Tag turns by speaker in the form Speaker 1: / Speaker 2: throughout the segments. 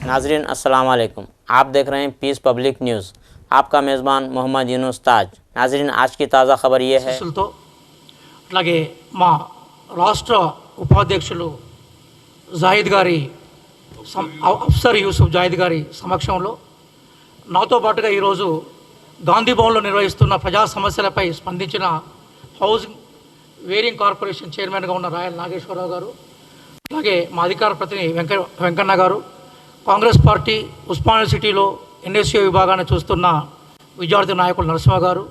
Speaker 1: नाजरीन अस्सलाम वालेकुम। आप देख रहे हैं पीस पब्लिक न्यूज़। आपका मेज़बान मोहम्मद यूनुस ताज। नाजरीन आज की తాజా खबर ये है।
Speaker 2: అలాగే మా రాష్ట్ర ఉపాధ్యక్షులు జాహిద్ గారి అఫ్సర్ యూసుఫ్ జాహిద్ గారి సమక్షంలో నాతో పాటుగా ఈరోజు గాంధీ భవన్లో నిర్వహిస్తున్న ప్రజా సమస్యలపై స్పందించిన హౌసింగ్ వేరింగ్ కార్పొరేషన్ చైర్మన్గా ఉన్న రాయల్ నాగేశ్వరరావు గారు, అలాగే మా అధికార ప్రతినిధి వెంకన్న గారు, కాంగ్రెస్ పార్టీ ఉస్మానియా యూనివర్సిటీలో ఎన్ఎస్యూ విభాగాన్ని చూస్తున్న విద్యార్థి నాయకులు నరసింహ గారు,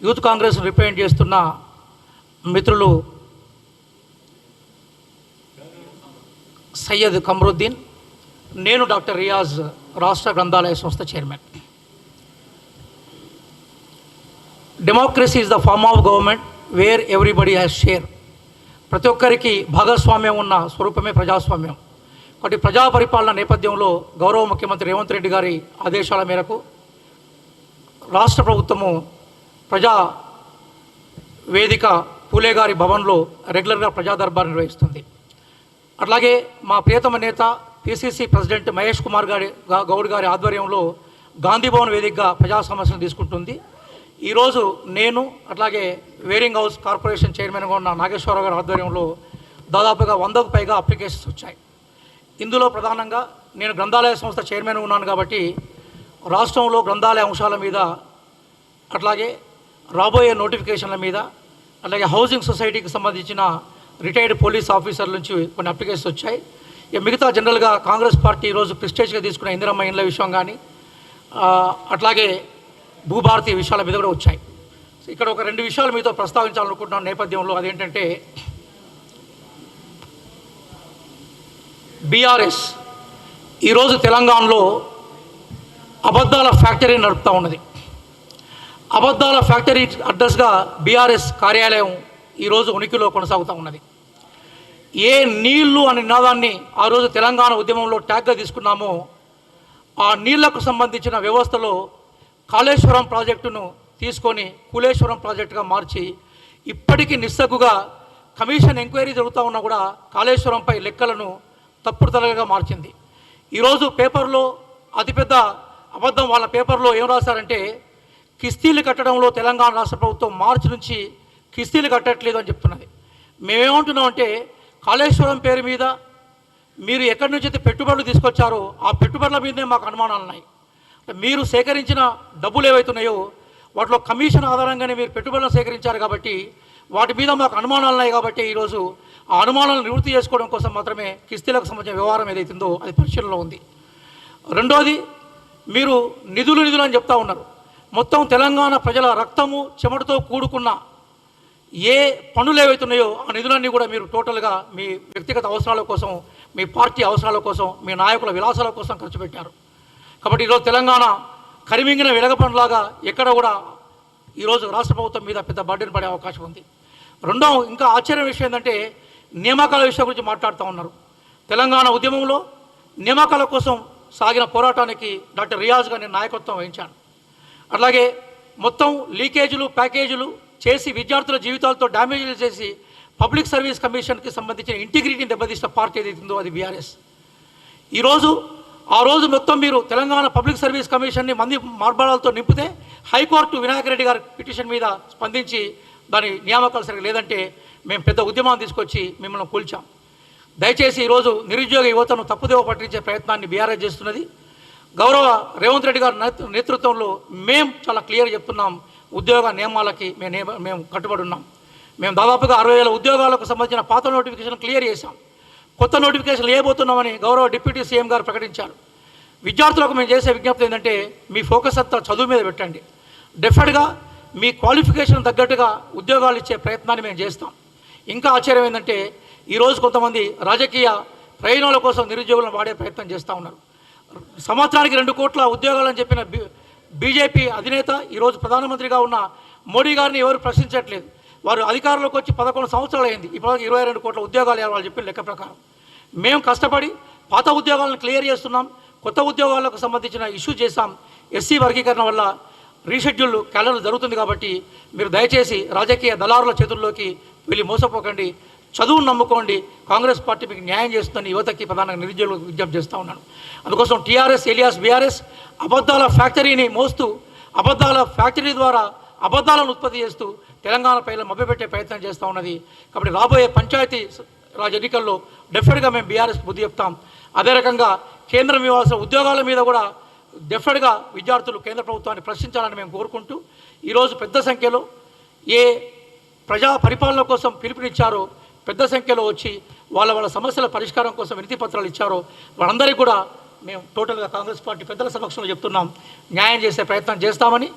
Speaker 2: యూత్ కాంగ్రెస్ రిప్రజెంట్ చేస్తున్న మిత్రులు సయ్యద్ కమరుద్దీన్, నేను డాక్టర్ రియాజ్, రాష్ట్ర గ్రంథాలయ సంస్థ chairman. Democracy is the form of government where everybody has share. ప్రతి ఒక్కరికి భాగస్వామ్యం ఉన్న స్వరూపమే ప్రజాస్వామ్యం. కాబట్టి ప్రజా పరిపాలన నేపథ్యంలో గౌరవ ముఖ్యమంత్రి రేవంత్ రెడ్డి గారి ఆదేశాల మేరకు రాష్ట్ర ప్రభుత్వము ప్రజా వేదిక పూలే గారి భవన్లో రెగ్యులర్గా ప్రజా దర్బార్ నిర్వహిస్తుంది. అట్లాగే మా ప్రియతమ నేత పిసిసి ప్రెసిడెంట్ మహేష్ కుమార్ గౌడ్ గారి ఆధ్వర్యంలో గాంధీ భవన్ వేదికగా ప్రజా సమస్యలు తీసుకుంటుంది. ఈరోజు నేను అట్లాగే వేరింగ్ హౌస్ కార్పొరేషన్ చైర్మన్గా ఉన్న నాగేశ్వరరావు గారి ఆధ్వర్యంలో దాదాపుగా 100కు పైగా అప్లికేషన్స్ వచ్చాయి. ఇందులో ప్రధానంగా నేను గ్రంథాలయ సంస్థ చైర్మన్ ఉన్నాను కాబట్టి రాష్ట్రంలో గ్రంథాలయ అంశాల మీద, అట్లాగే రాబోయే నోటిఫికేషన్ల మీద, అలాగే హౌసింగ్ సొసైటీకి సంబంధించిన రిటైర్డ్ పోలీస్ ఆఫీసర్ల నుంచి కొన్ని అప్లికేషన్స్ వచ్చాయి. మిగతా జనరల్గా కాంగ్రెస్ పార్టీ ఈరోజు ప్రెస్టేజ్గా తీసుకున్న ఇందిరమ్మ ఇండ్ల విషయం కానీ, అట్లాగే భూభారతి విషయాల మీద కూడా వచ్చాయి. ఇక్కడ ఒక 2 విషయాలు మీతో ప్రస్తావించాలనుకుంటున్న నేపథ్యంలో అదేంటంటే, బీఆర్ఎస్ ఈరోజు తెలంగాణలో అబద్ధాల ఫ్యాక్టరీ నడుపుతూ ఉన్నది. అబద్ధాల ఫ్యాక్టరీ అడ్రస్గా బీఆర్ఎస్ కార్యాలయం ఈరోజు ఉనికిలో కొనసాగుతూ ఉన్నది. ఏ నీళ్లు అనే నినాదాన్ని ఆ రోజు తెలంగాణ ఉద్యమంలో ట్యాగ్గా తీసుకున్నామో ఆ నీళ్లకు సంబంధించిన వ్యవస్థలో కాళేశ్వరం ప్రాజెక్టును తీసుకొని కులేశ్వరం ప్రాజెక్టుగా మార్చి ఇప్పటికీ నిస్సగ్గుగా కమిషన్ ఎంక్వైరీ జరుగుతూ ఉన్నా కూడా కాళేశ్వరంపై లెక్కలను తప్పుడు తలగా మార్చింది. ఈరోజు పేపర్లో అతిపెద్ద అబద్ధం, వాళ్ళ పేపర్లో ఏం రాశారంటే కిస్తీలు కట్టడంలో తెలంగాణ రాష్ట్ర ప్రభుత్వం మార్చి నుంచి కిస్తీలు కట్టట్లేదు అని చెప్తున్నది. మేమేమంటున్నామంటే కాళేశ్వరం పేరు మీద మీరు ఎక్కడి నుంచి అయితే పెట్టుబడులు తీసుకొచ్చారో ఆ పెట్టుబడుల మీదనే మాకు అనుమానాలు ఉన్నాయి. మీరు సేకరించిన డబ్బులు ఏవైతున్నాయో వాటిలో కమిషన్ ఆధారంగానే మీరు పెట్టుబడులను సేకరించారు కాబట్టి వాటి మీద మాకు అనుమానాలు ఉన్నాయి. కాబట్టి ఈరోజు ఆ అనుమానాలను నివృత్తి చేసుకోవడం కోసం మాత్రమే కిస్తీలకు సంబంధించిన వ్యవహారం ఏదైతుందో అది పరిశీలనలో ఉంది. రెండోది, మీరు నిధులు అని చెప్తా ఉన్నారు. మొత్తం తెలంగాణ ప్రజల రక్తము చెమటతో కూడుకున్న ఏ పనులు ఏవైతున్నాయో ఆ నిధులన్నీ కూడా మీరు టోటల్గా మీ వ్యక్తిగత అవసరాల కోసం, మీ పార్టీ అవసరాల కోసం, మీ నాయకుల విలాసాల కోసం ఖర్చు పెట్టారు. కాబట్టి ఈరోజు తెలంగాణ కరిమింగిన వెలగపండులాగా ఎక్కడ కూడా ఈరోజు రాష్ట్ర ప్రభుత్వం మీద పెద్ద బర్డెన్ పడే అవకాశం ఉంది. రెండో ఇంకా ఆశ్చర్య విషయం ఏంటంటే నియామకాల విషయం గురించి మాట్లాడుతూ ఉన్నారు. తెలంగాణ ఉద్యమంలో నియామకాల కోసం సాగిన పోరాటానికి డాక్టర్ రియాజ్గా నేను నాయకత్వం వహించాను. అట్లాగే మొత్తం లీకేజీలు ప్యాకేజీలు చేసి విద్యార్థుల జీవితాలతో డ్యామేజీలు చేసి పబ్లిక్ సర్వీస్ కమిషన్కి సంబంధించిన ఇంటిగ్రిటీని దెబ్బతీసిన పార్టీ ఏదైతుందో అది బీఆర్ఎస్. ఈరోజు ఆ రోజు మొత్తం మీరు తెలంగాణ పబ్లిక్ సర్వీస్ కమిషన్ని మంది మార్బడాలతో నింపితే హైకోర్టు వినాయక రెడ్డి గారి పిటిషన్ మీద స్పందించి దాని నియామకాలు సరిగ్గా లేదంటే మేము పెద్ద ఉద్యమాన్ని తీసుకొచ్చి మిమ్మల్ని కూల్చాం. దయచేసి ఈరోజు నిరుద్యోగ యువతను తప్పుదేవ పట్టించే ప్రయత్నాన్ని బీఆర్ఎస్ చేస్తున్నది. గౌరవ రేవంత్ రెడ్డి గారి నేతృత్వంలో మేము చాలా క్లియర్ చెప్తున్నాం, ఉద్యోగ నియమాలకి మేము కట్టుబడి ఉన్నాం. మేము దాదాపుగా 60,000 ఉద్యోగాలకు సంబంధించిన పాత నోటిఫికేషన్ క్లియర్ చేశాం. కొత్త నోటిఫికేషన్లు వేయబోతున్నామని గౌరవ డిప్యూటీ సీఎం గారు ప్రకటించారు. విద్యార్థులకు మేము చేసే విజ్ఞప్తి ఏంటంటే మీ ఫోకస్ అంతా చదువు మీద పెట్టండి. డెఫినెట్గా మీ క్వాలిఫికేషన్ తగ్గట్టుగా ఉద్యోగాలు ఇచ్చే ప్రయత్నాన్ని మేము చేస్తాం. ఇంకా ఆశ్చర్యం ఏంటంటే ఈరోజు కొంతమంది రాజకీయ ప్రయోజనాల కోసం నిరుద్యోగులను వాడే ప్రయత్నం చేస్తూ ఉన్నారు. సంవత్సరానికి 2 కోట్ల ఉద్యోగాలని చెప్పిన బీజేపీ అధినేత ఈరోజు ప్రధానమంత్రిగా ఉన్న మోడీ గారిని ఎవరు ప్రశ్నించట్లేదు. వారు అధికారంలోకి వచ్చి 11 సంవత్సరాలు అయింది. ఇప్పటివరకు 22 కోట్ల ఉద్యోగాలు వాళ్ళు చెప్పిన లెక్క ప్రకారం మేము కష్టపడి పాత ఉద్యోగాలను క్లియర్ చేస్తున్నాం. కొత్త ఉద్యోగాలకు సంబంధించిన ఇష్యూ చేశాం. ఎస్సీ వర్గీకరణ వల్ల రీషెడ్యూల్ క్యాలెండర్ జరుగుతుంది కాబట్టి మీరు దయచేసి రాజకీయ దళారుల చేతుల్లోకి వెళ్ళి మోసపోకండి. చదువును నమ్ముకోండి, కాంగ్రెస్ పార్టీ మీకు న్యాయం చేస్తుందని యువతకి ప్రధానంగా నిరుద్యోగులకు విజ్ఞప్తి చేస్తూ ఉన్నాను. అందుకోసం టీఆర్ఎస్ ఎలియాస్ బీఆర్ఎస్ అబద్ధాల ఫ్యాక్టరీని మోస్తూ అబద్ధాల ఫ్యాక్టరీ ద్వారా అబద్ధాలను ఉత్పత్తి చేస్తూ తెలంగాణ ప్రజలు మభ్యపెట్టే ప్రయత్నం చేస్తూ ఉన్నది. కాబట్టి రాబోయే పంచాయతీ రాజ్ ఎన్నికల్లో డెఫినెట్గా మేము బీఆర్ఎస్ బుద్ధి చెప్తాం. అదే రకంగా కేంద్రం ఇవ్వాల్సిన ఉద్యోగాల మీద కూడా డెఫినెట్గా విద్యార్థులు కేంద్ర ప్రభుత్వాన్ని ప్రశ్నించాలని మేము కోరుకుంటూ ఈరోజు పెద్ద సంఖ్యలో ఏ ప్రజా పరిపాలన కోసం పిలుపునిచ్చారో పెద్ద సంఖ్యలో వచ్చి వాళ్ళ సమస్యల పరిష్కారం కోసం వినతి పత్రాలు ఇచ్చారో వాళ్ళందరికీ కూడా మేము టోటల్గా కాంగ్రెస్ పార్టీ పెద్దల సమక్షంలో చెప్తున్నాం, న్యాయం చేసే ప్రయత్నం చేస్తామని.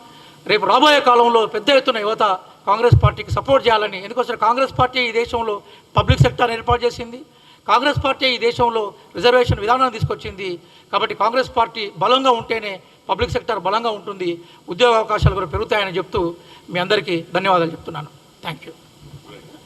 Speaker 2: రేపు రాబోయే కాలంలో పెద్ద ఎత్తున యువత కాంగ్రెస్ పార్టీకి సపోర్ట్ చేయాలని. ఎందుకోసం కాంగ్రెస్ పార్టీ ఈ దేశంలో పబ్లిక్ సెక్టార్ ఏర్పాటు చేసింది, కాంగ్రెస్ పార్టీ ఈ దేశంలో రిజర్వేషన్ విధానాన్ని తీసుకొచ్చింది. కాబట్టి కాంగ్రెస్ పార్టీ బలంగా ఉంటేనే పబ్లిక్ సెక్టార్ బలంగా ఉంటుంది, ఉద్యోగ అవకాశాలు కూడా పెరుగుతాయని చెప్తూ మీ అందరికీ ధన్యవాదాలు చెప్తున్నాను. Thank you.